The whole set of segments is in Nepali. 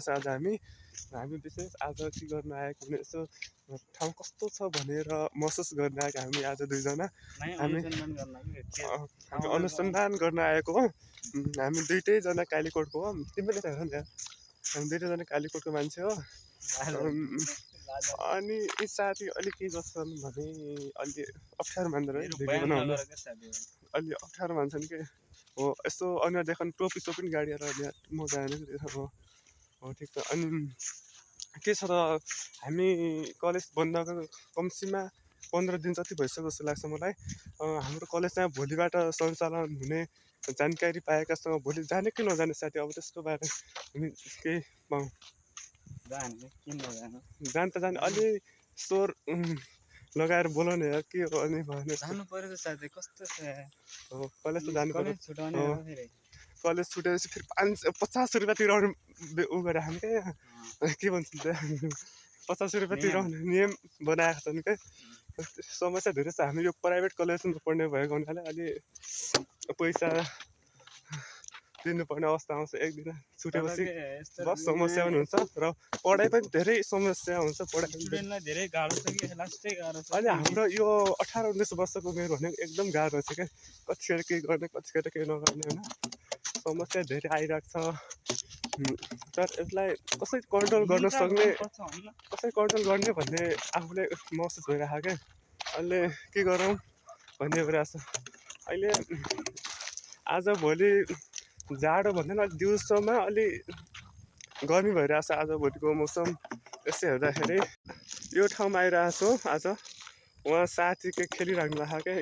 छ आज हामी विशेष आज के गर्न आएको भने यसो ठाउँ कस्तो छ भनेर महसुस गर्न आएको हामी आज दुईजना हामी अनुसन्धान गर्न आएको हो। हामी दुइटैजना कालीकोटको हो। तिमीले त हेर नि हामी दुइटैजना कालीकोटको मान्छे हो। अनि यी साथी अलिक के गर्छन् भने अलि अप्ठ्यारो मान्दैन है भिडियो बनाउनु अलि अप्ठ्यारो मान्छन् कि हो। यस्तो अनुहार देखाउनु टोपी सोपी गाडीहरू मजा आएन हो ठिक छ। अनि के छ र हामी कलेज बन्द कम्तीमा 15 दिन जति भइसक्यो जस्तो लाग्छ मलाई। हाम्रो कलेज चाहिँ भोलिबाट सञ्चालन हुने जानकारी पाएकासँग भोलि जाने कि नजाने साथी अब त्यसको बारे हामी केही पाउँ जान त जाने अलि स्वर लगाएर बोलाउने हो के हो अनि जानु पर्यो त साथी कस्तो छ हो कलेज त जानु पर्यो। छुटाउने हो फेरि कलेज छुटेपछि फेरि 50 रुपियाँ तिराउने उ गरेर हामी के भन्छ 50 रुपियाँ तिराउने नियम बनाएका छन् क्या। समस्या धेरै छ। हामी यो प्राइभेट कलेजमा पढ्ने भएको हुनाले अलि पैसा दिनुपर्ने अवस्था आउँछ। एक दिन छुटेपछि बस समस्या पनि हुन्छ र पढाइ पनि धेरै समस्या हुन्छ। पढाइ स्टुडेन्टलाई धेरै गाह्रो छ कि लास्टै गाह्रो छ। अनि हाम्रो यो 18-19 वर्षको उमेर भनेको एकदम गाह्रो छ क्या। कतिखेर के गर्ने कतिखेर के नगर्ने होइन समस्या धेरै आइरहेको छ। तर यसलाई कसरी कन्ट्रोल गर्न सक्ने कसरी कन्ट्रोल गर्ने भन्ने आफूले महसुस भइरहेको क्या। अहिले के गरौँ भन्ने भइरहेको छ। अहिले आजभोलि जाडो भन्दैन अलि दिउँसोमा अलि गर्मी भइरहेको छ आजभोलिको मौसम। यसो हेर्दाखेरि यो ठाउँमा आइरहेको छु आज उहाँ साथी के खेलिराख्नु भएको क्या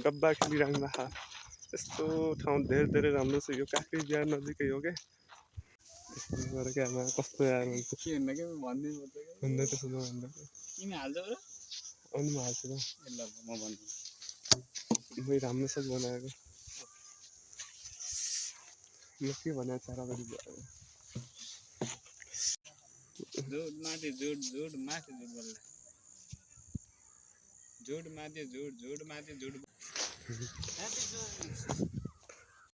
डब्बा खेलिराख्नु भएको। यस्तो ठाउँ धेरै राम्रो छ। यो काँक्री बिहार नजिकै हो क्या। त्यस्तो गरेर क्या आमा कस्तो यार हुन्छ के भन्दा के भन्दै भन्दै त्यसो नभन्दा किन हाल्छ ब्रो अनि म हाल्छु ल म भन्छु मैले राम्रोसँग बनाएको म के भने चार बजी जोड माथि जोड माथि जोड बोल्ला जोड माथि जोड माथि जोड